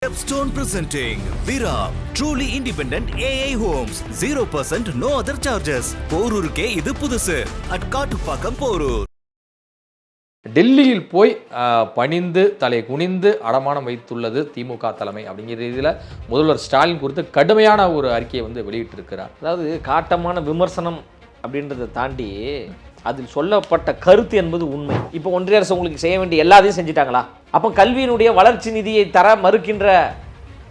Stepstone presenting Vira, truly independent AI homes, 0% no other charges. போரூருக்கே இது புதுசு. at Kattupakkam Porur. டெல்லியில் போய் பணிந்து தலை குனிந்து அடமானம் வைத்துள்ளது திமுக தலைமை அப்படிங்கிற இதில் முதல்வர் ஸ்டாலின் குறித்து கடுமையான ஒரு அறிக்கையை வெளியிட்டிருக்கிறார். அதாவது காட்டமான விமர்சனம் அப்படின்றத தாண்டி அதில் சொல்லப்பட்ட கருத்து என்பது உண்மை. இப்போ ஒன்றிய அரசு உங்களுக்கு செய்ய வேண்டிய எல்லாத்தையும் செஞ்சுட்டாங்களா? அப்போ கல்வியினுடைய வளர்ச்சி நிதியை தர மறுக்கின்ற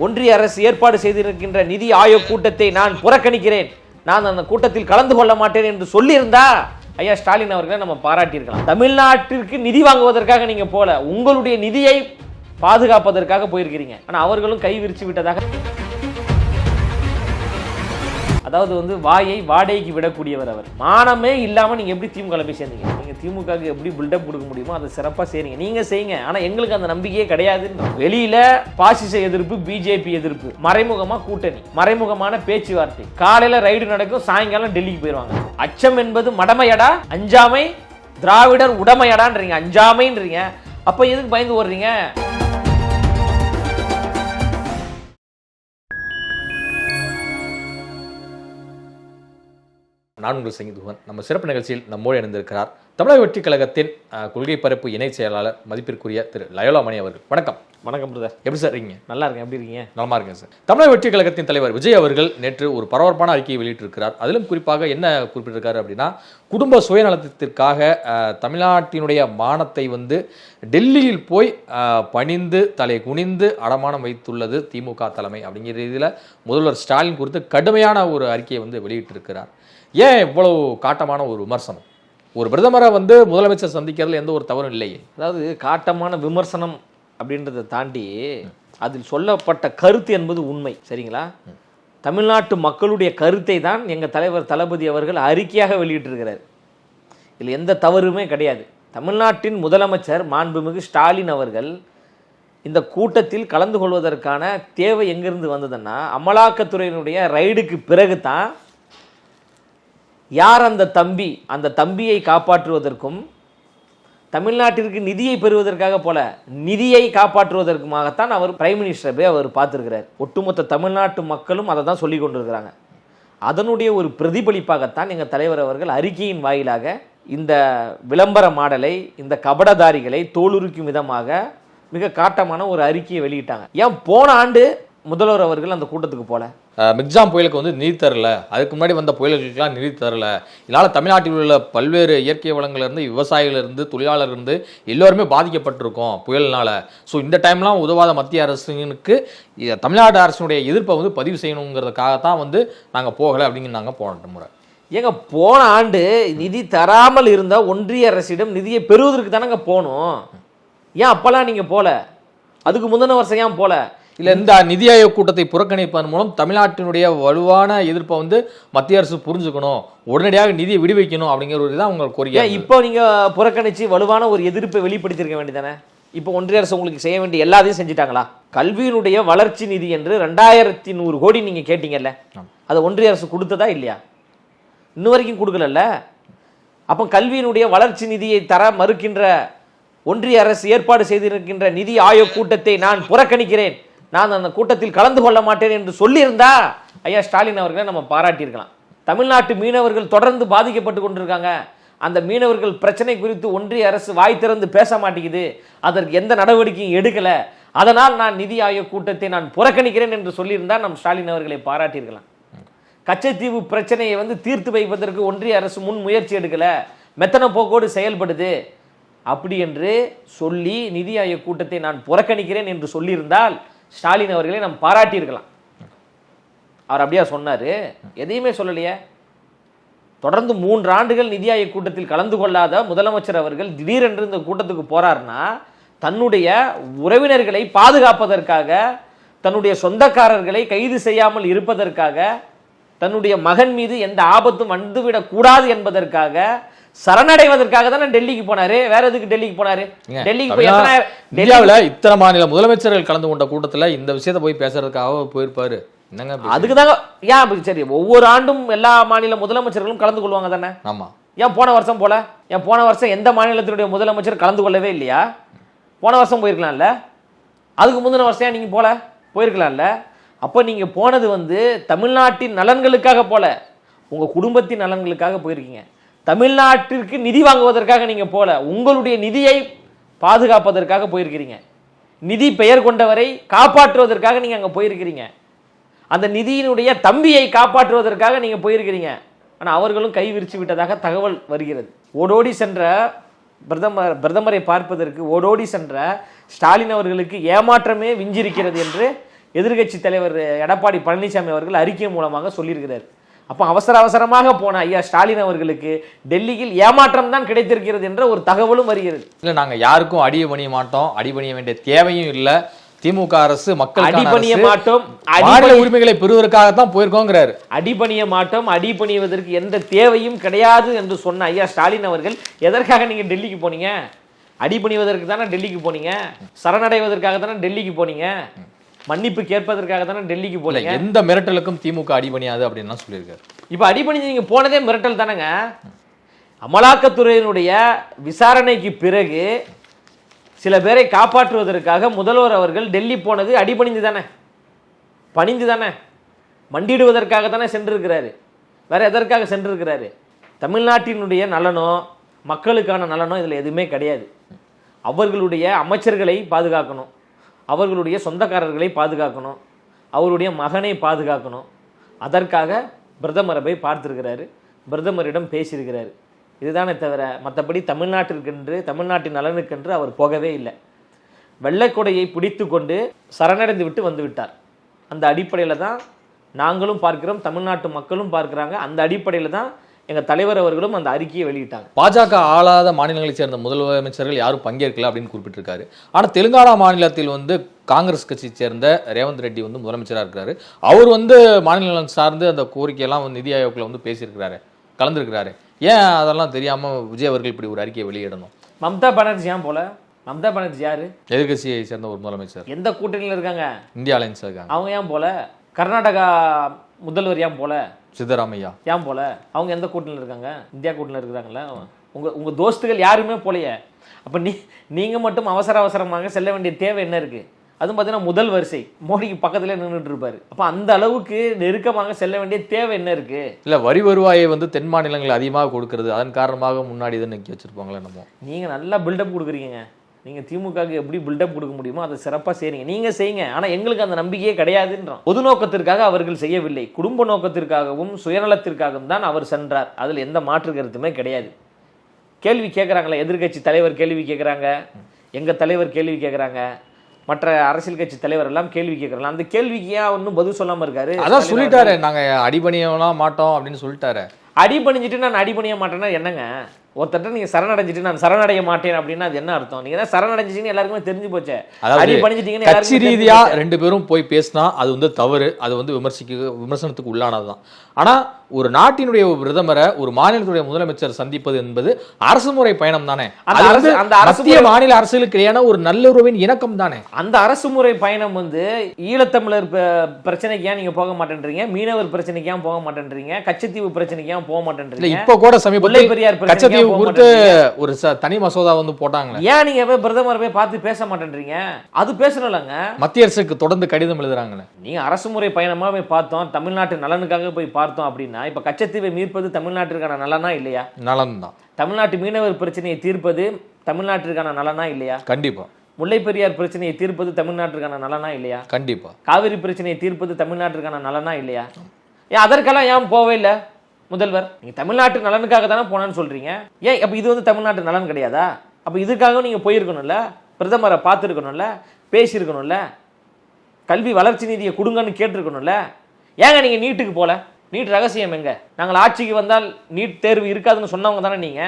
ஒன்றிய அரசு ஏற்பாடு செய்திருக்கின்ற நிதி ஆயோக் கூட்டத்தை நான் புறக்கணிக்கிறேன், நான் அந்த கூட்டத்தில் கலந்து கொள்ள மாட்டேன் என்று சொல்லியிருந்தா ஐயா ஸ்டாலின் அவர்களை நம்ம பாராட்டியிருக்கலாம். தமிழ்நாட்டிற்கு நிதி வாங்குவதற்காக நீங்க போல, உங்களுடைய நிதியை பாதுகாப்பதற்காக போயிருக்கிறீங்க. ஆனால் அவர்களும் கை விரிச்சு விட்டதாக, அதாவது வாயை வாடகைக்கு விடக்கூடியவர் அவர். மானமே இல்லாமல் நீங்கள் எப்படி திமுக போய் சேர்ந்தீங்க? நீங்கள் திமுகவுக்கு எப்படி பில்டப் கொடுக்க முடியுமோ அதை சிறப்பாக செய்றீங்க, நீங்கள் செய்யுங்க. ஆனால் எங்களுக்கு அந்த நம்பிக்கையே கிடையாது. வெளியில பாசிச எதிர்ப்பு, பிஜேபி எதிர்ப்பு, மறைமுகமாக கூட்டணி, மறைமுகமான பேச்சுவார்த்தை, காலையில் ரைடு நடக்கும், சாயங்காலம் டெல்லிக்கு போயிடுவாங்க. அச்சம் என்பது மடமையடா, அஞ்சாமை திராவிடர் உடமையடான்றீங்க, அஞ்சாமைன்றீங்க. அப்போ எதுக்கு பயந்து ஓடுறீங்க? நான் உங்கள் சங்கீதுவன். நம்ம சிறப்பு நிகழ்ச்சியில் நம்மோடு இணைந்திருக்கிறார் தமிழக வெற்றி கழகத்தின் கொள்கை பரப்பு இணை செயலாளர் மதிப்பிற்குரிய திரு லயோலா மணி அவர்கள். வணக்கம். வணக்கம் பிரதர். எப்படி சார் இருக்கீங்க? நல்லா இருக்கேன். எப்படி இருக்கீங்க? நலமா இருக்கேன் சார். தமிழக வெற்றி கழகத்தின் தலைவர் விஜய் அவர்கள் நேற்று ஒரு பரபரப்பான அறிக்கையை வெளியிட்டிருக்கிறார். அதிலும் குறிப்பாக என்ன குறிப்பிட்டிருக்காரு அப்படின்னா, குடும்ப சுயநலத்திற்காக தமிழ்நாட்டினுடைய மானத்தை டெல்லியில் போய் பணிந்து தலை குனிந்து அடமானம் வைத்துள்ளது திமுக தலைமை அப்படிங்கிற இதில் முதல்வர் ஸ்டாலின் குறித்து கடுமையான ஒரு அறிக்கையை வெளியிட்டிருக்கிறார். ஏன் இவ்வளவு காட்டமான ஒரு விமர்சனம்? ஒரு பிரதமரை முதலமைச்சர் சந்திக்கிறதுல எந்த ஒரு தவறும் இல்லையே. அதாவது காட்டமான விமர்சனம் அப்படின்றத தாண்டி அதில் சொல்லப்பட்ட கருத்து என்பது உண்மை. சரிங்களா? தமிழ்நாட்டு மக்களுடைய கருத்தை தான் எங்கள் தலைவர் தளபதி அவர்கள் அறிக்கையாக வெளியிட்டிருக்கிறார். இதில் எந்த தவறுமே கிடையாது. தமிழ்நாட்டின் முதலமைச்சர் மாண்புமிகு ஸ்டாலின் அவர்கள் இந்த கூட்டத்தில் கலந்து கொள்வதற்கான தேவை எங்கிருந்து வந்ததுன்னா, அமலாக்கத்துறையினுடைய ரைடுக்கு பிறகு தான் யார் அந்த தம்பியை காப்பாற்றுவதற்கும் தமிழ்நாட்டிற்கு நிதியை பெறுவதற்காக போல நிதியை காப்பாற்றுவதற்குமாகத்தான் அவர் பிரைம் மினிஸ்டர் போய் அவர் பார்த்துருக்கிறார். ஒட்டுமொத்த தமிழ்நாட்டு மக்களும் அதை தான் சொல்லி கொண்டிருக்கிறாங்க. அதனுடைய ஒரு பிரதிபலிப்பாகத்தான் எங்கள் தலைவர் அவர்கள் அறிக்கையின் வாயிலாக இந்த விளம்பர மாடலை, இந்த கபடதாரிகளை தோலுரிக்கும் விதமாக மிக காட்டமான ஒரு அறிக்கையை வெளியிட்டாங்க. ஏன் போன ஆண்டு முதல்வர் அவர்கள் அந்த கூட்டத்துக்கு போல? மிக்ஜாம் புயலுக்கு நிதி தரல, அதுக்கு முன்னாடி வந்த புயல்களுக்கெல்லாம் நிதி தரல. இதனால் தமிழ்நாட்டில் உள்ள பல்வேறு இயற்கை வளங்களிலிருந்து, விவசாயிகளிலிருந்து, தொழிலாளர்லேருந்து எல்லோருமே பாதிக்கப்பட்டிருக்கோம் புயல்னால. ஸோ இந்த டைம்லாம் உதவாத மத்திய அரசுக்கு தமிழ்நாடு அரசினுடைய எதிர்ப்பை பதிவு செய்யணுங்கிறதுக்காகத்தான் நாங்கள் போகலை அப்படிங்கிற நாங்கள் போன முறை. ஏங்க போன ஆண்டு நிதி தராமல் இருந்த ஒன்றிய அரசிடம் நிதியை பெறுவதற்கு தானங்க போகணும். ஏன் அப்போல்லாம் நீங்கள் போல? அதுக்கு முந்தின வருஷம் ஏன் போல? இல்லை, இந்த நிதி ஆயோக் கூட்டத்தை புறக்கணிப்பதன் மூலம் தமிழ்நாட்டினுடைய வலுவான எதிர்ப்பை மத்திய அரசு புரிஞ்சுக்கணும், உடனடியாக நிதியை விடுவிக்கணும் அப்படிங்கிற ஒரு தான் உங்கள் கோரிக்கை. இப்போ நீங்கள் புறக்கணித்து வலுவான ஒரு எதிர்ப்பை வெளிப்படுத்தியிருக்க வேண்டியதானே? இப்போ ஒன்றிய அரசு உங்களுக்கு செய்ய வேண்டிய எல்லாத்தையும் செஞ்சுட்டாங்களா? கல்வியினுடைய வளர்ச்சி நிதி என்று 2100 கோடி நீங்கள் கேட்டீங்கல்ல, அதை ஒன்றிய அரசு கொடுத்ததா இல்லையா? இன்னும் வரைக்கும் கொடுக்கலல்ல. அப்போ கல்வியினுடைய வளர்ச்சி நிதியை தர மறுக்கின்ற ஒன்றிய அரசு ஏற்பாடு செய்திருக்கின்ற நிதி ஆயோக் கூட்டத்தை நான் புறக்கணிக்கிறேன், நான் அந்த கூட்டத்தில் கலந்து கொள்ள மாட்டேன் என்று சொல்லியிருந்தா ஐயா ஸ்டாலின் அவர்களை நம்ம பாராட்டியிருக்கலாம். தமிழ்நாட்டு மீனவர்கள் தொடர்ந்து பாதிக்கப்பட்டு கொண்டிருக்காங்க. அந்த மீனவர்கள் பிரச்சனை குறித்து ஒன்றிய அரசு வாய் திறந்து பேச மாட்டேங்குது, அதற்கு எந்த நடவடிக்கையும் எடுக்கலை, அதனால் நான் நிதி ஆயோக் கூட்டத்தை நான் புறக்கணிக்கிறேன் என்று சொல்லியிருந்தா நம் ஸ்டாலின் அவர்களை பாராட்டியிருக்கலாம். கச்சத்தீவு பிரச்சனையை தீர்த்து வைப்பதற்கு ஒன்றிய அரசு முன் முயற்சி எடுக்கலை, மெத்தன போக்கோடு செயல்படுது அப்படி என்று சொல்லி நிதி ஆயோக் கூட்டத்தை நான் புறக்கணிக்கிறேன் என்று சொல்லியிருந்தால் ஸ்டாலின் அவர்களை நாம் பாராட்டியிருக்கலாம். அவர் அப்படியா சொன்னார்? எதையுமே சொல்லலையே. தொடர்ந்து 3 ஆண்டுகள் நிதி ஆயோக் கூட்டத்தில் கலந்து கொள்ளாத முதலமைச்சர் அவர்கள் திடீரென்று இந்த கூட்டத்துக்கு போறாருன்னா, தன்னுடைய உறவினர்களை பாதுகாப்பதற்காக, தன்னுடைய சொந்தக்காரர்களை கைது செய்யாமல் இருப்பதற்காக, தன்னுடைய மகன் மீது எந்த ஆபத்தும் வந்துவிடக் கூடாது என்பதற்காக, சரணடைவதற்காக தானே டெல்லிக்கு போனாரு. வேற எதுக்கு டெல்லிக்கு போனாரு? டெல்லிக்கு போய் இந்தியாவில் இத்தனை மாநில முதலமைச்சர்கள் கலந்து கொண்ட கூட்டத்தில் இந்த விஷயத்தை போய் பேசுறதுக்காக போயிருப்பாரு. அதுக்கு தாங்க. ஏன் சரி, ஒவ்வொரு ஆண்டும் எல்லா மாநில முதலமைச்சர்களும் கலந்து கொள்வாங்க தானே? ஆமா. ஏன் போன வருஷம் போல? ஏன் போன வருஷம் எந்த மாநிலத்தினுடைய முதலமைச்சர் கலந்து கொள்ளவே இல்லையா? போன வருஷம் போயிருக்கலாம்ல. அதுக்கு முந்தின வருஷம் நீங்க போல? போயிருக்கலாம்ல. அப்போ நீங்க போனது வந்து தமிழ்நாட்டின் நலன்களுக்காக போல, உங்க குடும்பத்தின் நலன்களுக்காக போயிருக்கீங்க. தமிழ்நாட்டிற்கு நிதி வாங்குவதற்காக நீங்க போல, உங்களுடைய நிதியை பாதுகாப்பதற்காக போயிருக்கிறீங்க. நிதி பெயர் கொண்டவரை காப்பாற்றுவதற்காக நீங்க அங்க போயிருக்கிறீங்க. அந்த நிதியினுடைய தம்பியை காப்பாற்றுவதற்காக நீங்க போயிருக்கிறீங்க. ஆனா அவர்களும் கை விரிச்சு விட்டதாக தகவல் வருகிறது. ஓடோடி சென்ற பிரதமரை பார்ப்பதற்கு ஓடோடி சென்ற ஸ்டாலின் அவர்களுக்கு ஏமாற்றமே விஞ்சிருக்கிறது என்று எதிர்க்கட்சி தலைவர் எடப்பாடி பழனிசாமி அவர்கள் அறிக்கை மூலமாக சொல்லியிருக்கிறார். அப்போ அவசரமாக போன ஐயா ஸ்டாலின் அவர்களுக்கு டெல்லியில் ஏமாற்றம் தான் கிடைத்திருக்கிறது என்ற ஒரு தகவலும் வருகிறது. இல்லை, நாங்கள் யாருக்கும் அடி பணிய மாட்டோம், அடி பணிய வேண்டிய தேவையும் இல்லை. திமுக அரசு மக்கள் அடிபணிய மாட்டோம், மாநில உரிமைகளை பெறுவதற்காகத்தான் போயிருக்கோங்கிறாரு. அடிபணிய மாட்டோம், அடிபணிவதற்கு எந்த தேவையும் கிடையாது என்று சொன்ன ஐயா ஸ்டாலின் அவர்கள் எதற்காக நீங்க டெல்லிக்கு போனீங்க? அடிபணிவதற்கு தானே டெல்லிக்கு போனீங்க, சரணடைவதற்காக தானே டெல்லிக்கு போனீங்க, மன்னிப்பு கேட்பதற்காக தானே டெல்லிக்கு போனீங்க. எந்த மிரட்டலுக்கும் திமுக அடிபணியாது அப்படின்னு சொல்லியிருக்காரு. இப்ப அடிபணிஞ்சு நீங்க போனதே மிரட்டல் தானேங்க. அமலாக்கத்துறையினுடைய விசாரணைக்கு பிறகு சில பேரை காப்பாற்றுவதற்காக முதல்வர் அவர்கள் டெல்லி போனது அடிபணிந்து தானே, பணிந்து தானே, மண்டிடுவதற்காக தானே சென்றிருக்கிறாரு. வேற எதற்காக சென்றிருக்கிறாரு? தமிழ்நாட்டினுடைய நலனோ மக்களுக்கான நலனோ இதில் எதுவுமே கிடையாது. அவர்களுடைய அமைச்சர்களை பாதுகாக்கணும், அவர்களுடைய சொந்தக்காரர்களை பாதுகாக்கணும், அவருடைய மகனை பாதுகாக்கணும். அதற்காக பிரதமரை போய் பார்த்துருக்கிறாரு, பிரதமரிடம் பேசியிருக்கிறாரு. இதுதானே தவிர மற்றபடி தமிழ்நாட்டின் நலனுக்கென்று அவர் போகவே இல்லை. வெள்ளைக்கொடையை பிடித்து கொண்டு சரணடைந்து விட்டு வந்து விட்டார். அந்த அடிப்படையில் தான் நாங்களும் பார்க்கிறோம், தமிழ்நாட்டு மக்களும் பார்க்குறாங்க. அந்த அடிப்படையில் தான் எங்கள் தலைவர் அவர்களும் அந்த அறிக்கையை வெளியிட்டாங்க. பாஜக ஆளாத மாநிலங்களைச் சேர்ந்த முதலமைச்சர்கள் யாரும் பங்கேற்கல அப்படின்னு குறிப்பிட்டிருக்காரு. ஆனால் தெலுங்கானா மாநிலத்தில் வந்து காங்கிரஸ் கட்சியை சேர்ந்த ரேவந்த் ரெட்டி வந்து முதலமைச்சராக இருக்கிறாரு. அவர் வந்து மாநிலம் சார்ந்து அந்த கோரிக்கையெல்லாம் நிதி ஆயோக்கில் வந்து பேசியிருக்கிறாரு, கலந்துருக்கிறாரு. ஏன் அதெல்லாம் தெரியாமல் விஜய் அவர்கள் இப்படி ஒரு அறிக்கையை வெளியிடணும்? மம்தா பானர்ஜி ஏன் போல? மம்தா பானர்ஜி யாரு? எதிர்கட்சியை சேர்ந்த ஒரு முதலமைச்சர். எந்த கூட்டணியில் இருக்காங்க? இந்தியா அலைன்ஸ் இருக்காங்க. அவங்க ஏன் போல? கர்நாடகா முதல்வர் ஏன் போல? சித்தராமையா ஏன் போல? அவங்க எந்த கூட்டணியில் இருக்காங்க? இந்தியா கூட்டணியில் இருக்கிறாங்களா? உங்க தோஸ்துகள் யாருமே போலையே. அப்ப நீங்க மட்டும் அவசரமாக செல்ல வேண்டிய தேவை என்ன இருக்கு? அதுவும் பார்த்தீங்கன்னா முதல் வரிசை மோடிக்கு பக்கத்துல நின்றுட்டு இருப்பாரு. அப்ப அந்த அளவுக்கு நெருக்கமாக செல்ல வேண்டிய தேவை என்ன இருக்கு? இல்ல, வரி வருவாயை வந்து தென் மாநிலங்கள் அதிகமாக கொடுக்கிறது, அதன் காரணமாக முன்னாடி இதை நிற்க வச்சிருப்பாங்களே. நம்ம நீங்க நல்லா பில்டப் கொடுக்குறீங்க. நீங்க திமுகவுக்கு எப்படி பில்டப் கொடுக்க முடியுமோ அதை சிறப்பாக செய்றீங்க. நீங்க செய்யுங்க, ஆனா எங்களுக்கு அந்த நம்பிக்கையே கிடையாதுன்றோம். பொது நோக்கத்திற்காக அவர்கள் செய்யவில்லை, குடும்ப நோக்கத்திற்காகவும் சுயநலத்திற்காகவும் தான் அவர் சென்றார். அதுல எந்த மாற்று கருத்துமே கிடையாது. கேள்வி கேட்குறாங்களே, எதிர்கட்சி தலைவர் கேள்வி கேட்குறாங்க, எங்க தலைவர் கேள்வி கேட்குறாங்க, மற்ற அரசியல் கட்சி தலைவர் எல்லாம் கேள்வி கேட்கறாங்க. அந்த கேள்விக்கு ஏன் ஒன்றும் பதில் சொல்லாம இருக்காரு? அதான் சொல்லிட்டாரு, நாங்க அடிபணியலாம் மாட்டோம் அப்படின்னு சொல்லிட்டாரு. அடிபணிஞ்சிட்டு நான் அடிபணிய மாட்டேன்னா என்னங்க? ஒருத்தட்ட நீங்க சரணடைஞ்சிட்டு நான் சரணடைய மாட்டேன் அப்படின்னா அது என்ன அர்த்தம்? நீங்க தான் சரணடைஞ்சிட்டீங்கன்னு எல்லாருக்குமே தெரிஞ்சு போச்சு. அடிபணிஞ்சிட்டீங்கன்னு கட்சி ரீதியா ரெண்டு பேரும் போய் பேசினா அது வந்து தவறு, அது வந்து விமர்சனத்துக்கு உள்ளானதுதான். ஆனா ஒரு நாட்டினுடைய பிரதமரை ஒரு மாநிலத்துடைய முதலமைச்சர் சந்திப்பது என்பது அரசு முறை பயணம் தானே. அந்த மத்திய மாநில அரசுகளுக்கு இடையான ஒரு நல்லுறவின் இணக்கம் தானே. அந்த அரசு முறை பயணம் வந்து ஈழத்தமிழர் பிரச்சனைக்கு ஏன் நீங்க போக மாட்டேன்றீங்க? மீனவர் பிரச்சனைக்கு ஏன் போக மாட்டேன்றீங்க? கச்சத்தீவு பிரச்சனைக்கு ஏன் போக மாட்டேன்றீங்க? இப்ப கூட சமீபத்தில் பெரியார் கச்சத்தீவு குறித்து ஒரு தனி மசோதா வந்து போட்டாங்க. ஏன் நீங்க போய் பிரதமர் போய் பார்த்து பேச மாட்டேன்றீங்க? அது பேசணும்லங்க. மத்திய அரசுக்கு தொடர்ந்து கடிதம் எழுதுறாங்க. நீங்க அரசு முறை பயணமா போய் பார்த்தோம், தமிழ்நாட்டு நலனுக்காக போய் பார்த்தோம் அப்படின்னா இப்ப கச்சத்தீவை மீட்பது தமிழ்நாட்டிற்கான நலனா இல்லையா? நலன் தான். தமிழ்நாட்டு மீனவர் பிரச்சனையை தீர்ப்பது தமிழ்நாட்டிற்கான நலனா இல்லையா? கண்டிப்பா. முல்லை பெரியார் பிரச்சனையை தீர்ப்பது தமிழ்நாட்டிற்கான நலனா இல்லையா? கண்டிப்பா. காவிரி பிரச்சனையை தீர்ப்பது தமிழ்நாட்டிற்கான நலனா இல்லையா? ஏன் அதற்கெல்லாம் ஏன் போவே இல்லை முதல்வர்? நீங்க தமிழ்நாட்டு நலனுக்காக தானே போனேன்னு சொல்றீங்க. ஏன் அப்ப இது வந்து தமிழ்நாட்டு நலன் கிடையாதா? அப்ப இதுக்காக நீங்க போயிருக்கணும்ல, பிரதமரை பார்த்துருக்கணும்ல, பேசியிருக்கணும்ல, கல்வி வளர்ச்சி நிதியை கொடுங்கன்னு கேட்டிருக்கணும்ல. ஏங்க நீங்க நீட்டுக்கு போல? நீட் ரகசியம் எங்க? நாங்கள் ஆட்சிக்கு வந்தால் நீட் தேர்வு இருக்காதுன்னு சொன்னவங்க தானே நீங்க.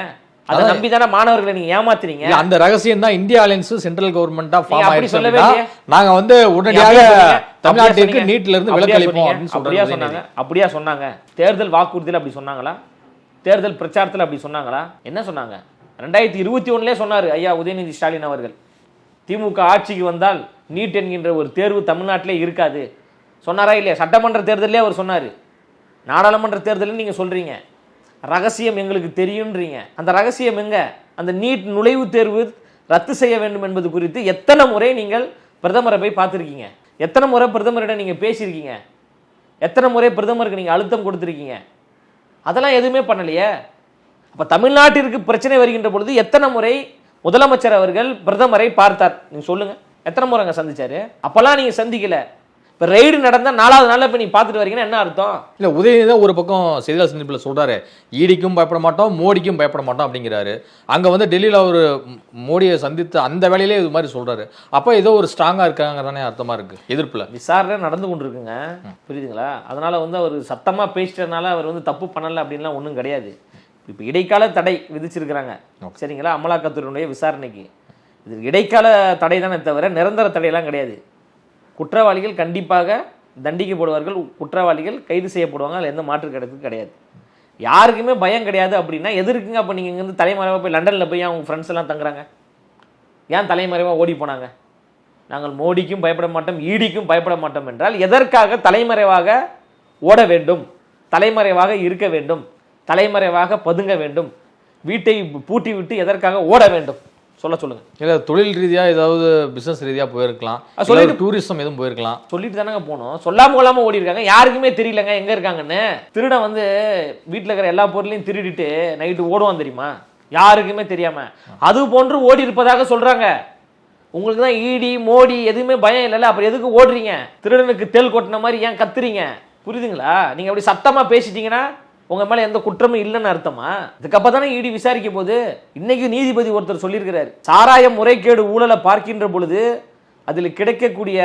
அதை நம்பி தானே மாணவர்களை நீங்க ஏமாத்துறீங்க. அந்த ரகசியம் தான் இந்தியா அலைன்ஸ் சென்ட்ரல் கவர்மெண்டா ஃபார்ம் ஆயிடுச்சு. நாங்க வந்து உடனடியாக தமிழ்நாட்டுக்கு நீட்ல இருந்து விலக்கு அளிப்போம் அப்படியா சொன்னாங்க? அப்படியா சொன்னாங்க? தேர்தல் வாக்குறுதியில் அப்படி சொன்னாங்களா? தேர்தல் பிரச்சாரத்தில் அப்படி சொன்னாங்களா? என்ன சொன்னாங்க? 2021 சொன்னாரு ஐயா உதயநிதி ஸ்டாலின் அவர்கள், திமுக ஆட்சிக்கு வந்தால் நீட் என்கின்ற ஒரு தேர்வு தமிழ்நாட்டிலே இருக்காது சொன்னாரா இல்லையா? சட்டமன்ற தேர்தலே அவர் சொன்னாரு, நாடாளுமன்ற தேர்தலில் நீங்க சொல்றீங்க ரகசியம் எங்களுக்கு தெரியும்ன்றீங்க. அந்த ரகசியம் எங்க? அந்த நீட் நுழைவுத் தேர்வு ரத்து செய்ய வேண்டும் என்பது குறித்து எத்தனை முறை நீங்கள் பிரதமரை போய் பார்த்துருக்கீங்க? எத்தனை முறை பிரதமரிடம் நீங்கள் பேசியிருக்கீங்க? எத்தனை முறை பிரதமருக்கு நீங்கள் அழுத்தம் கொடுத்துருக்கீங்க? அதெல்லாம் எதுவுமே பண்ணலையே. அப்போ தமிழ்நாட்டிற்கு பிரச்சனை வருகின்ற பொழுது எத்தனை முறை முதலமைச்சர் அவர்கள் பிரதமரை பார்த்தார்? நீங்கள் சொல்லுங்கள், எத்தனை முறை அங்கே சந்திச்சாரு? அப்போல்லாம் நீங்கள் சந்திக்கல. இப்போ ரெய்டு நடந்தால் 4வது நாளில் இப்போ நீங்கள் பார்த்துட்டு வரீங்கன்னா என்ன அர்த்தம்? இல்லை, உதயநிதி தான் ஒரு பக்கம் செய்தியாளர் சந்திப்பில் சொல்கிறாரு, ஈடிக்கும் பயப்பட மாட்டோம், மோடிக்கும் பயப்பட மாட்டோம் அப்படிங்கிறாரு. அங்கே வந்து டெல்லியில் ஒரு மோடியை சந்தித்து அந்த வேலையிலே இது மாதிரி சொல்கிறாரு. அப்போ ஏதோ ஒரு ஸ்ட்ராங்காக இருக்காங்க தானே அர்த்தமாக இருக்குது. எதிர்ப்பில் விசாரணை நடந்து கொண்டு இருக்குங்க, புரியுதுங்களா? அதனால் வந்து அவர் சத்தமாக பேசிட்டதுனால அவர் வந்து தப்பு பண்ணலை அப்படின்லாம் ஒன்றும் கிடையாது. இப்போ இடைக்கால தடை விதிச்சிருக்கிறாங்க, சரிங்களா, அமலாக்கத்துறையினுடைய விசாரணைக்கு. இது இடைக்கால தடை தானே தவிர நிரந்தர தடையெல்லாம் கிடையாது. குற்றவாளிகள் கண்டிப்பாக தண்டிக்கப்படுவார்கள், குற்றவாளிகள் கைது செய்யப்படுவாங்க, அதில் எந்த மாற்று கருத்து கிடையாது. யாருக்குமே பயம் கிடையாது அப்படின்னா எதிர்க்குங்க. அப்போ நீங்கள் இங்கேருந்து தலைமறைவாக போய் லண்டனில் போய் அவங்க ஃப்ரெண்ட்ஸ் எல்லாம் தங்குறாங்க, ஏன் தலைமறைவாக ஓடி போனாங்க? நாங்கள் மோடிக்கும் பயப்பட மாட்டோம், ஈடிக்கும் பயப்பட மாட்டோம் என்றால் எதற்காக தலைமறைவாக ஓட வேண்டும், தலைமறைவாக இருக்க வேண்டும், தலைமறைவாக பதுங்க வேண்டும், வீட்டை பூட்டி விட்டு எதற்காக ஓட வேண்டும்? சொல்லுங்க. இல்லை, தொழில் ரீதியாக ஏதாவது பிஸ்னஸ் ரீதியாக போயிருக்கலாம், சொல்லிட்டு டூரிசம் எதுவும் போயிருக்கலாம். சொல்லிட்டு தானங்க போனோம், சொல்லாம கொள்ளாம ஓடி இருக்காங்க. யாருக்குமே தெரியலங்க எங்க இருக்காங்கன்னு. திருடன் வந்து வீட்டில் இருக்கிற எல்லா பொருளையும் திருடிட்டு நைட்டு ஓடுவான் தெரியுமா? யாருக்குமே தெரியாம அது போன்று ஓடி இருப்பதாக சொல்றாங்க. உங்களுக்கு தான் ஈடி மோடி எதுவுமே பயம் இல்லைல்ல, அப்புறம் எதுக்கு ஓடுறீங்க? திருடனுக்கு தேல் கொட்டின மாதிரி ஏன் கத்துறீங்க? புரியுதுங்களா? நீங்க அப்படி சத்தமா பேசிட்டீங்கன்னா உங்க மேல எந்த குற்றமும் இல்லைன்னு அர்த்தமா? இதுக்கப்புறம் தானே ஈடி விசாரிக்க போது. இன்னைக்கு நீதிபதி ஒருத்தர் சொல்லியிருக்கிறார், சாராய முறைகேடு ஊழலை பார்க்கின்ற பொழுது, அதில் கிடைக்கக்கூடிய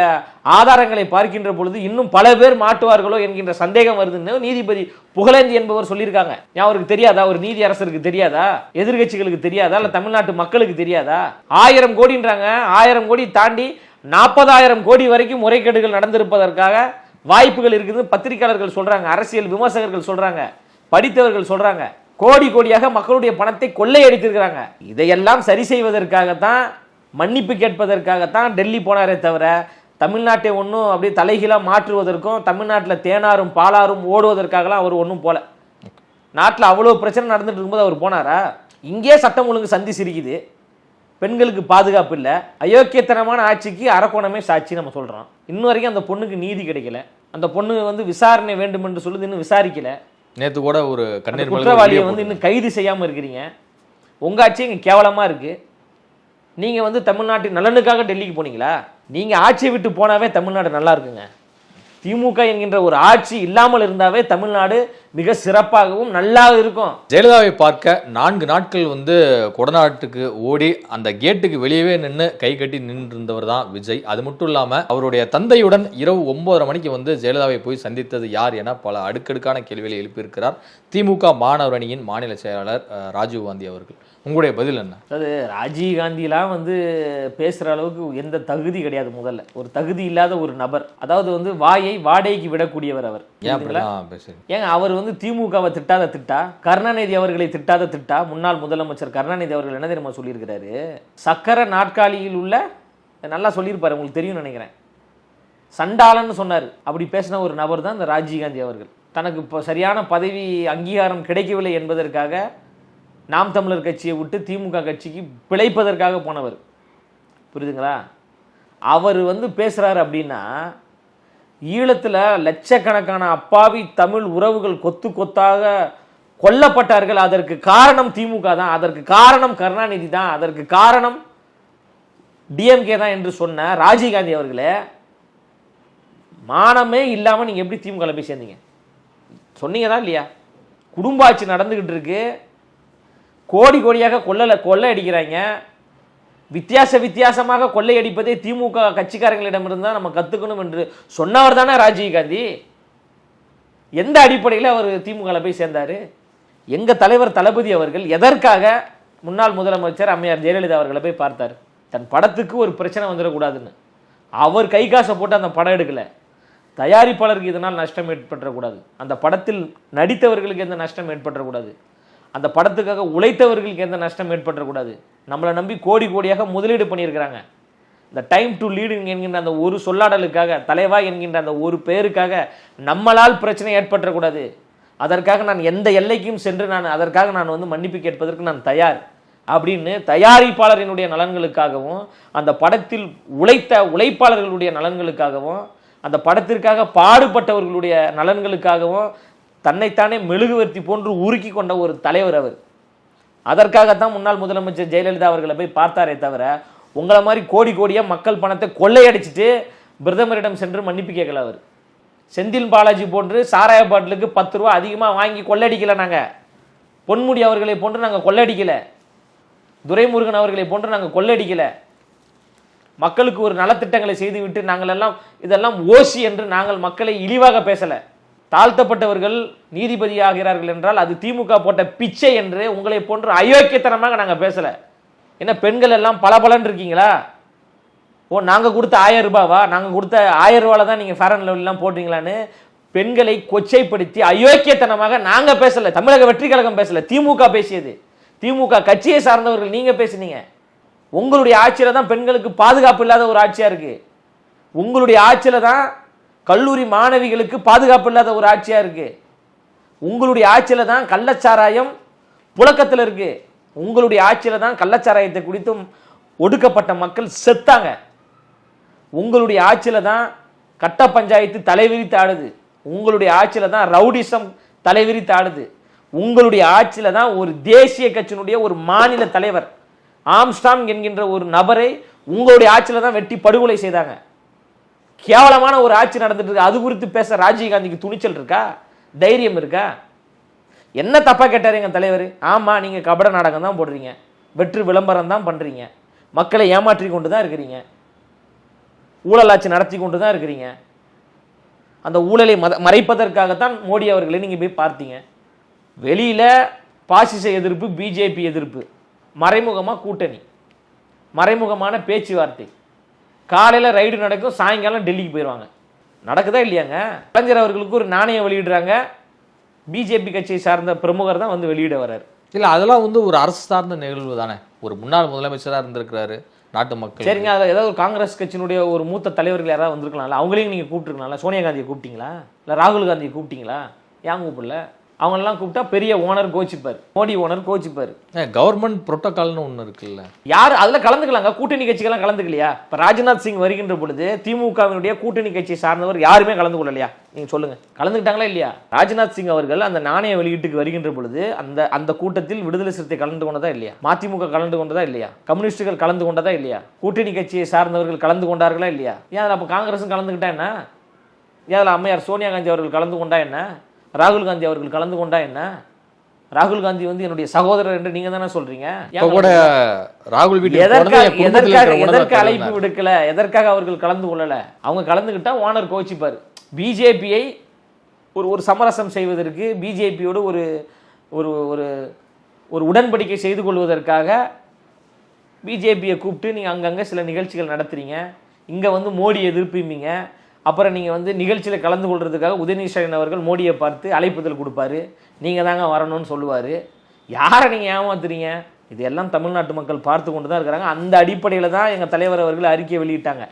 ஆதாரங்களை பார்க்கின்ற பொழுது இன்னும் பல பேர் மாட்டுவார்களோ என்கின்ற சந்தேகம் வருதுன்னு நீதிபதி புகழேந்தி என்பவர் சொல்லியிருக்காங்க. அவருக்கு தெரியாதா? ஒரு நீதி அரசருக்கு தெரியாதா? எதிர்கட்சிகளுக்கு தெரியாதா? இல்ல தமிழ்நாட்டு மக்களுக்கு தெரியாதா? 1000 கோடின்றாங்க. 1000 கோடி தாண்டி 40,000 கோடி வரைக்கும் முறைகேடுகள் நடந்திருப்பதற்காக வாய்ப்புகள் இருக்குது பத்திரிகையாளர்கள் சொல்றாங்க, அரசியல் விமர்சகர்கள் சொல்றாங்க, படித்தவர்கள் சொல்றாங்க. கோடி கோடியாக மக்களுடைய பணத்தை கொள்ளையடித்திருக்கிறாங்க. இதையெல்லாம் சரி செய்வதற்காகத்தான், மன்னிப்பு கேட்பதற்காகத்தான் டெல்லி போனாரே தவிர தமிழ்நாட்டை ஒன்றும் அப்படியே தலைகீழா மாற்றுவதற்கும் தமிழ்நாட்டில் தேனாரும் பாலாரும் ஓடுவதற்காகலாம் அவர் ஒன்றும் போல. நாட்டில் அவ்வளோ பிரச்சனை நடந்துட்டு இருக்கும்போது அவர் போனாரா? இங்கே சட்டம் ஒழுங்கு சந்தி சிரிக்குது, பெண்களுக்கு பாதுகாப்பு இல்லை, அயோக்கியத்தனமான ஆட்சிக்கு அரக்கோணமே சாட்சி நம்ம சொல்றோம். இன்னும் வரைக்கும் அந்த பொண்ணுக்கு நீதி கிடைக்கல. அந்த பொண்ணு வந்து விசாரணை வேண்டும் என்று சொல்லுது, இன்னும் விசாரிக்கல. நேற்று கூட ஒரு குற்றவாளியை வந்து இன்னும் கைது செய்யாம இருக்கிறீங்க. உங்க ஆட்சி இங்க கேவலமா இருக்கு. நீங்க வந்து தமிழ்நாட்டின் நலனுக்காக டெல்லிக்கு போனீங்களா? நீங்க ஆட்சியை விட்டு போனாவே தமிழ்நாடு நல்லா இருக்குங்க. திமுக என்கின்ற ஒரு ஆட்சி இல்லாமல் இருந்தாவே தமிழ்நாடு மிக சிறப்பாகவும் நல்லா இருக்கும். ஜெயலலிதாவை பார்க்க 4 நாட்கள் வந்து கொடநாட்டுக்கு ஓடி அந்த கேட்டுக்கு வெளியவே நின்று கை கட்டி நின்று இருந்தவர் தான் விஜய். அது மட்டும் இல்லாம அவருடைய தந்தையுடன் இரவு 9:30 மணிக்கு வந்து ஜெயலலிதாவை போய் சந்தித்தது யார் என பல அடுக்கடுக்கான கேள்விகளை எழுப்பியிருக்கிறார் திமுக மாணவர் அணியின் மாநில செயலாளர் ராஜீவ் காந்தி அவர்கள். உங்களுடைய பதில் என்ன? அதாவது ராஜீவ் காந்திலாம் வந்து பேசுற அளவுக்கு எந்த தகுதி கிடையாது. முதல்ல ஒரு தகுதி இல்லாத ஒரு நபர். அதாவது வந்து வாயை வாடகைக்கு விடக்கூடியவர் அவர். ஏங்க அவர் வந்து திமுகவை திட்டாத திட்டா, கருணாநிதி அவர்களை திட்டாத திட்டா, முன்னாள் முதலமைச்சர் கருணாநிதி அவர்கள் என்ன தெரியுமா சொல்லியிருக்கிறாரு? சக்கர நாற்காலியில் உள்ள, நல்லா சொல்லியிருப்பாரு, உங்களுக்கு தெரியும் நினைக்கிறேன், சண்டாளன்னு சொன்னார். அப்படி பேசின ஒரு நபர் தான் இந்த ராஜீவ் காந்தி அவர்கள். தனக்கு இப்போ சரியான பதவி அங்கீகாரம் கிடைக்கவில்லை என்பதற்காக நாம் தமிழர் கட்சியை விட்டு திமுக கட்சிக்கு பிழைப்பதற்காக போனவர். புரியுதுங்களா? அவர் வந்து பேசுறாரு அப்படின்னா, ஈழத்தில் லட்சக்கணக்கான அப்பாவி தமிழ் உறவுகள் கொத்து கொத்தாக கொல்லப்பட்டார்கள். அதற்கு காரணம் திமுக தான், அதற்கு காரணம் கருணாநிதி தான், அதற்கு காரணம் டிஎம்கே தான் என்று சொன்ன ராஜீவ்காந்தி அவர்களே, மானமே இல்லாமல் நீங்கள் எப்படி திமுக போய் சேர்ந்தீங்க? சொன்னீங்க தான் இல்லையா? குடும்ப ஆட்சி நடந்துகிட்டு இருக்கு, கோடி கோடியாக கொள்ளை அடிக்கிறாங்க. வித்தியாசமாக கொள்ளையடிப்பதே திமுக கட்சிக்காரங்களிடமிருந்து தான் நம்ம கத்துக்கணும் என்று சொன்னவர் தானே ராஜீவ் காந்தி. எந்த அடிப்படையில் அவர் திமுக போய் சேர்ந்தாரு? எங்க தலைவர் தளபதி அவர்கள் எதற்காக முன்னாள் முதலமைச்சர் அம்மையார் ஜெயலலிதா அவர்களை போய் பார்த்தார்? தன் படத்துக்கு ஒரு பிரச்சனை வந்துடக்கூடாதுன்னு. அவர் கை காசை போட்டு அந்த படம் எடுக்கல. தயாரிப்பாளருக்கு இதனால் நஷ்டம் ஏற்பட்டக்கூடாது, அந்த படத்தில் நடித்தவர்களுக்கு எந்த நஷ்டம் ஏற்பட்டக்கூடாது, அந்த படத்துக்காக உழைத்தவர்களுக்கு எந்த நஷ்டம் ஏற்பட்டக்கூடாது. நம்மளை நம்பி கோடி கோடியாக முதலீடு பண்ணியிருக்கிறாங்க. இந்த டைம் டு லீடு என்கின்ற அந்த ஒரு சொல்லாடலுக்காக, தலைவா என்கின்ற அந்த ஒரு பேருக்காக நம்மளால் பிரச்சனை ஏற்பட்டக்கூடாது. அதற்காக நான் எந்த எல்லைக்கும் சென்று அதற்காக நான் வந்து மன்னிப்பு கேட்பதற்கு நான் தயார். அப்படின்னு தயாரிப்பாளரினுடைய நலன்களுக்காகவும் அந்த படத்தில் உழைத்த உழைப்பாளர்களுடைய நலன்களுக்காகவும் அந்த படத்திற்காக பாடுபட்டவர்களுடைய நலன்களுக்காகவும் தன்னைத்தானே மெழுகுவர்த்தி போன்று உருக்கி கொண்ட ஒரு தலைவர் அவர். அதற்காகத்தான் முன்னாள் முதலமைச்சர் ஜெயலலிதா அவர்களை போய் பார்த்தாரே தவிர உங்களை மாதிரி கோடி கோடியா மக்கள் பணத்தை கொள்ளையடிச்சிட்டு பிரதமரிடம் சென்று மன்னிப்பு கேட்கல அவர். செந்தில் பாலாஜி போன்று சாராய பாட்டிலுக்கு 10 ரூபா அதிகமாக வாங்கி கொள்ளையடிக்கல. நாங்கள் பொன்முடி அவர்களை போன்று நாங்கள் கொள்ளையடிக்கல. துரைமுருகன் அவர்களை போன்று நாங்கள் கொள்ளையடிக்கல. மக்களுக்கு ஒரு நலத்திட்டங்களை செய்துவிட்டு நாங்கள் எல்லாம் இதெல்லாம் ஓசி என்று நாங்கள் மக்களை இழிவாக பேசலை. தாழ்த்தப்பட்டவர்கள் நீதிபதி ஆகிறார்கள் என்றால் அது திமுக போட்ட பிச்சை என்று உங்களை போன்று அயோக்கியத்தனமாக நாங்கள் பேசலை. என்ன பெண்கள் எல்லாம் பலபலன்னு இருக்கீங்களா? ஓ நாங்கள் கொடுத்த 1000 ரூபாவா, நாங்கள் கொடுத்த 1000 ரூபாயில் தான் நீங்கள் ஃபேர் அண்ட் லவ்லிலாம் போடுறீங்களான்னு பெண்களை கொச்சைப்படுத்தி அயோக்கியத்தனமாக நாங்கள் பேசலை. தமிழக வெற்றி கழகம் பேசலை, திமுக பேசியது. திமுக கட்சியை சார்ந்தவர்கள் நீங்கள் பேசுனீங்க. உங்களுடைய ஆட்சியில தான் பெண்களுக்கு பாதுகாப்பு இல்லாத ஒரு ஆட்சியா இருக்கு. உங்களுடைய ஆட்சியில தான் கல்லூரி மாணவிகளுக்கு பாதுகாப்பு இல்லாத ஒரு ஆட்சியா இருக்கு. உங்களுடைய ஆட்சியில தான் கள்ளச்சாராயம் புழக்கத்தில் இருக்கு. உங்களுடைய ஆட்சியில தான் கள்ளச்சாராயத்தை குடித்தும் ஒடுக்கப்பட்ட மக்கள் செத்தாங்க. உங்களுடைய ஆட்சியில தான் கட்ட பஞ்சாயத்து தலைவிரித்து ஆடுது. உங்களுடைய ஆட்சியில தான் ரவுடிசம் தலைவிரித்து ஆடுது. உங்களுடைய ஆட்சியில தான் ஒரு தேசிய கட்சியினுடைய ஒரு மாநில தலைவர் ஆம்ஸ்டாங் என்கின்ற ஒரு நபரை உங்களுடைய ஆட்சியில தான் வெட்டி படுகொலை செய்தாங்க. கேவலமான ஒரு ஆட்சி நடந்துட்டு இருக்கு. அது குறித்து பேச ராஜீவ்காந்திக்கு துணிச்சல் இருக்கா, தைரியம் இருக்கா? என்ன தப்பா கேட்டாரு எங்க தலைவர்? ஆமா நீங்க கபட நாடகம் தான் போடுறீங்க, வெற்று விளம்பரம் தான் பண்றீங்க, மக்களை ஏமாற்றி கொண்டு தான் இருக்கிறீங்க, ஊழலாட்சி நடத்தி கொண்டு தான் இருக்கிறீங்க. அந்த ஊழலை மறைப்பதற்காகத்தான் மோடி அவர்களை நீங்க போய் பார்த்தீங்க. வெளியில பாசிச எதிர்ப்பு, பிஜேபி எதிர்ப்பு, மறைமுகமா கூட்டணி, மறைமுகமான பேச்சுவார்த்தை. காலையில் ரைடு நடக்கும், சாயங்காலம் டெல்லிக்கு போயிடுவாங்க. நடக்குதா இல்லையாங்க? கலைஞர் அவர்களுக்கு ஒரு நாணயம் வெளியிடுறாங்க, பிஜேபி கட்சியை சார்ந்த பிரமுகர் தான் வந்து வெளியிட வர்றாரு. இல்லை அதெல்லாம் வந்து ஒரு அரசு சார்ந்த நிகழ்வு தானே. ஒரு முன்னாள் முதலமைச்சராக இருந்திருக்கிறாரு நாட்டு மக்கள். சரிங்க, அதில் ஏதாவது ஒரு காங்கிரஸ் கட்சியினுடைய ஒரு மூத்த தலைவர்கள் யாராவது வந்திருக்கலாம்ல, அவங்களையும் நீங்கள் கூப்பிட்டுருக்கலாம்ல. சோனியா காந்தியை கூப்பிட்டீங்களா? இல்லை ராகுல் காந்தியை கூப்பிட்டீங்களா? ஏன் கூப்பிடல? அவங்களெல்லாம் கூப்பிட்டா பெரிய ஓனர் கோச்சிப்பார், மோடி ஓனர் கோச்சிப்பார். கவர்மெண்ட் புரோட்டோகால்னு ஒன்று இருக்குல்ல, யார் அதில் கலந்துக்கலாங்க? கூட்டணி கட்சிகள்லாம் கலந்துக்கலையா? இப்போ ராஜ்நாத் சிங் வருகின்ற பொழுது திமுகவினுடைய கூட்டணி கட்சியை சார்ந்தவர் யாருமே கலந்து கொள்ளலையா? நீங்கள் சொல்லுங்க, கலந்துக்கிட்டாங்களா இல்லையா? ராஜ்நாத் சிங் அவர்கள் அந்த நாணய வெளியீட்டுக்கு வருகின்ற பொழுது அந்த கூட்டத்தில் விடுதலை சிறுத்தை கலந்து கொண்டதா இல்லையா? மதிமுக கலந்து கொண்டதா இல்லையா? கம்யூனிஸ்டுகள் கலந்து கொண்டதா இல்லையா? கூட்டணி கட்சியை சார்ந்தவர்கள் கலந்து கொண்டார்களா இல்லையா? ஏன் அதில் அப்போ காங்கிரஸும் கலந்துக்கிட்டா என்ன? ஏன் அதில் அம்மையார் சோனியா காந்தி அவர்கள் கலந்து கொண்டா என்ன? ராகுல் காந்தி அவர்கள் கலந்து கொண்டா என்ன? ராகுல் காந்தி வந்து என்னுடைய சகோதரர் என்று நீங்க தானே சொல்றீங்க. ராகுல் எதற்காக அழைப்பு விடுக்கல? எதற்காக அவர்கள் கலந்து கொள்ளல? அவங்க கலந்துகிட்டா ஓனர் கோச்சிப்பாரு. பிஜேபியை ஒரு சமரசம் செய்வதற்கு, பிஜேபியோடு ஒரு ஒரு ஒரு உடன்படிக்கை செய்து கொள்வதற்காக பிஜேபியை கூப்பிட்டு நீங்க அங்கங்க சில நிகழ்ச்சிகள் நடத்துறீங்க. இங்க வந்து மோடி எதிர்ப்பும்பீங்க. அப்புறம் நீங்கள் வந்து நிகழ்ச்சியில் கலந்து கொள்றதுக்காக உதயநிதி ஸ்டாலின் அவர்கள் மோடியை பார்த்து அழைப்புதல் கொடுப்பாரு, நீங்கள் தாங்க வரணும்னு சொல்லுவார். யாரை நீங்கள் ஏமாத்துறீங்க? இதெல்லாம் தமிழ்நாட்டு மக்கள் பார்த்து கொண்டு தான் இருக்கிறாங்க. அந்த அடிப்படையில் தான் எங்கள் தலைவர் அவர்கள் அறிக்கை வெளியிட்டாங்க.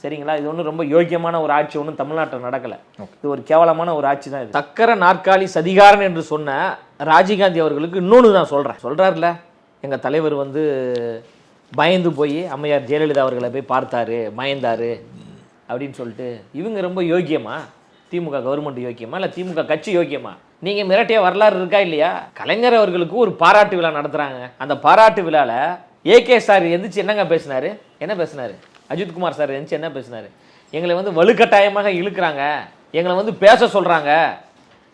சரிங்களா? இது ஒன்றும் ரொம்ப யோக்கியமான ஒரு ஆட்சி ஒன்றும் தமிழ்நாட்டில் நடக்கலை. இது ஒரு கேவலமான ஒரு ஆட்சி தான். இது சக்கர நாற்காலி சதிகாரன் என்று சொன்ன ராஜீவ்காந்தி அவர்களுக்கு இன்னொன்று நான் சொல்கிறார்ல, எங்கள் தலைவர் வந்து பயந்து போய் அம்மையார் ஜெயலலிதா அவர்களை போய் பார்த்தாரு, பயந்தாரு அப்படின்னு சொல்லிட்டு. இவங்க ரொம்ப யோக்கியமா? திமுக கவர்மெண்ட் யோக்கியமா இல்லை திமுக கட்சி யோக்கியமா? நீங்கள் மிரட்டிய வரலாறு இருக்கா இல்லையா? கலைஞர் அவர்களுக்கு ஒரு பாராட்டு விழா நடத்துகிறாங்க. அந்த பாராட்டு விழாவில் ஏகே சார் எந்திரிச்சு என்னங்க பேசினாரு? என்ன பேசினாரு? அஜித்குமார் சார் எந்திரிச்சு என்ன பேசினாரு? எங்களை வந்து வலுக்கட்டாயமாக இழுக்கிறாங்க, எங்களை வந்து பேச சொல்கிறாங்க,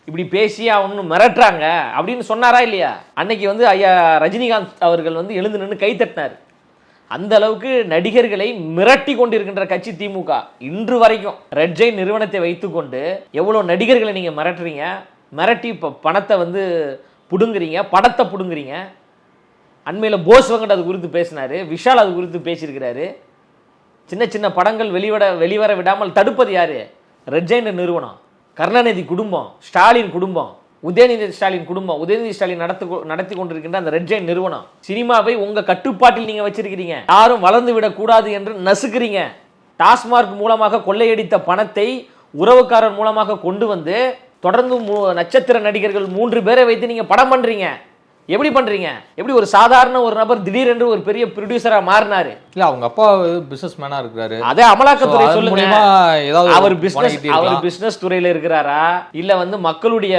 இப்படி பேசி அவனு மிரட்டுறாங்க அப்படின்னு சொன்னாரா இல்லையா? அன்னைக்கு வந்து ஐயா ரஜினிகாந்த் அவர்கள் வந்து எழுந்து நின்று கை தட்டினார். அந்த அளவுக்கு நடிகர்களை மிரட்டி கொண்டிருக்கின்ற கட்சி திமுக. இன்று வரைக்கும் ரெட் ஜெயின் நிறுவனத்தை வைத்துக்கொண்டு எவ்வளோ நடிகர்களை நீங்கள் மிரட்டுறீங்க, மிரட்டி பணத்தை வந்து புடுங்குறீங்க, படத்தை புடுங்குறீங்க. அண்மையில் போஸ் வெங்கட் அது குறித்து பேசினாரு, விஷால் அது குறித்து பேசியிருக்கிறாரு. சின்ன சின்ன படங்கள் வெளிவர விடாமல் தடுப்பது யாரு? ரெட் ஜெயின் நிறுவனம், கருணாநிதி குடும்பம், ஸ்டாலின் குடும்பம், உதயநிதி ஸ்டாலின் குடும்பம், உதயநிதி ஸ்டாலின் நடத்தி கொண்டிருக்கின்ற அந்த ரெட் ஜெயின் நிறுவனம். சினிமாவை உங்க கட்டுப்பாட்டில் நீங்க வச்சிருக்கிறீங்க. யாரும் வளர்ந்து விடக்கூடாது என்று நசுக்கிறீங்க. டாஸ்மார்க் மூலமாக கொள்ளையடித்த பணத்தை உறவுக்காரர் மூலமாக கொண்டு வந்து தொடர்ந்து நட்சத்திர நடிகர்கள் 3 பேரை வைத்து நீங்க படம் பண்றீங்க. எப்படி பண்றீங்க? எப்படி ஒரு சாதாரண ஒரு நபர் திடீரென்று ஒரு பெரிய ப்ரொடியூசரா மாறினாரு? இல்ல அவங்க அப்பா பிசினஸ் மேனா இருக்கிறாரு. அதே அமலாக்கத்துறை So, அது சொல்லுங்க. மூலியமா ஏதாவது அவர் பணம் பிசினஸ் ஈட்டியிருக்கலாம். அவர் பிசினஸ் துறையில இருக்கிறாரா, இல்ல வந்து மக்களுடைய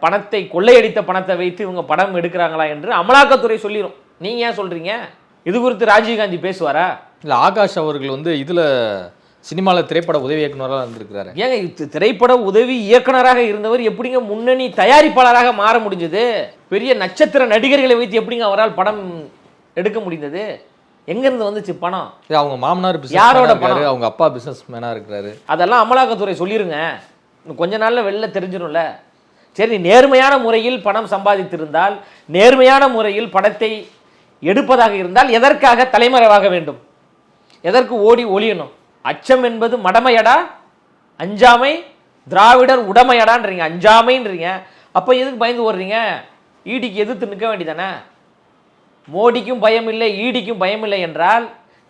பணத்தை கொள்ளையடித்த பணத்தை வைத்து இவங்க படம் எடுக்கிறாங்களா என்று அமலாக்கத்துறை சொல்லிரும். நீங்க ஏன் சொல்றீங்க? இது குறித்து ராஜீவ்காந்தி பேசுவாரா? இல்ல ஆகாஷ் அவர்கள் வந்து இதுல சினிமால திரைப்பட உதவி இயக்குனராக இருந்திருக்கிறாரு. ஏங்க திரைப்பட உதவி இயக்குனராக இருந்தவர் எப்படிங்க முன்னணி தயாரிப்பாளராக மாற முடிஞ்சது? பெரிய நட்சத்திர நடிகர்களை வைத்து எப்படிங்க அவரால் படம் எடுக்க முடிந்தது? எங்க இருந்து வந்துச்சு பணம்? அவங்க மாமனார் யாரோட பிசினஸ் பணம்? அவங்க அப்பா பிசினஸ் மேனா இருக்கிறாரு. அதெல்லாம் அமலாக்கத்துறை சொல்லிருங்க. இன்னும் கொஞ்ச நாள்ல வெளில தெரிஞ்சிடும்ல. சரி, நேர்மையான முறையில் பணம் சம்பாதித்திருந்தால், நேர்மையான முறையில் படத்தை எடுப்பதாக இருந்தால் எதற்காக தலைமறைவாக வேண்டும்? எதற்கு ஓடி ஒளியணும்? அச்சம் என்பது மடமையடா, அஞ்சாமை திராவிடர் உடமையடான்றீங்க, அஞ்சாமைன்றீங்க. அப்ப எதுக்கு பயந்து ஓடுறீங்க? ஈடிக்கு எதிர்த்து நிற்க வேண்டியதானே? மோடிக்கும் பயம் இல்லை, ஈடிக்கும் பயம் இல்லை என்றால்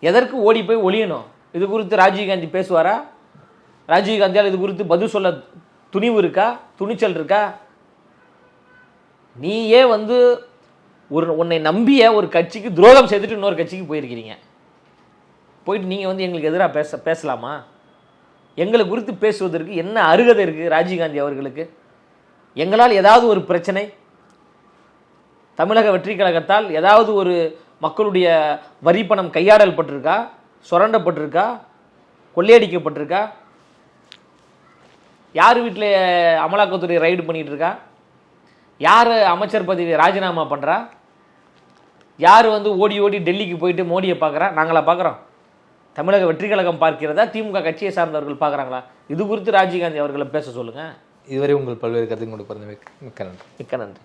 எதற்கு ஓடி போய் ஒளியணும்? இது குறித்து ராஜீவ்காந்தி பேசுவாரா? ராஜீவ்காந்தியால் இது குறித்து பதில் சொல்ல துணிவு இருக்கா, துணிச்சல் இருக்கா? நீயே வந்து உன்னை நம்பிய ஒரு கட்சிக்கு துரோகம் செய்துட்டு இன்னொரு கட்சிக்கு போயிருக்கிறீங்க. போயிட்டு நீங்கள் வந்து எங்களுக்கு எதிராக பேசலாமா? எங்களை குறித்து பேசுவதற்கு என்ன அருகதை இருக்குது ராஜீவ்காந்தி அவர்களுக்கு? எங்களால் ஏதாவது ஒரு பிரச்சனை, தமிழக வெற்றி கழகத்தால் ஏதாவது ஒரு மக்களுடைய வரி பணம் கையாடல் பட்டிருக்கா, சுரண்டப்பட்டிருக்கா, கொள்ளையடிக்கப்பட்டிருக்கா? யார் வீட்டில் அமலாக்கத்துறை ரைடு பண்ணிட்டு இருக்கா? யார் அமைச்சர் பதவி ராஜினாமா பண்ணுறா? யார் வந்து ஓடி ஓடி டெல்லிக்கு போயிட்டு மோடியை பார்க்குறா? நாங்களா பார்க்குறோம்? தமிழக வெற்றி கழகம் பார்க்கிறதா, திமுக கட்சியை சார்ந்தவர்கள் பார்க்குறாங்களா? இது குறித்து ராஜீவ்காந்தி அவர்களை பேச சொல்லுங்கள். இதுவரை உங்கள் பல்வேறு கருத்துக்களை கொண்டு மிக்க நன்றி. மிக்க நன்றி.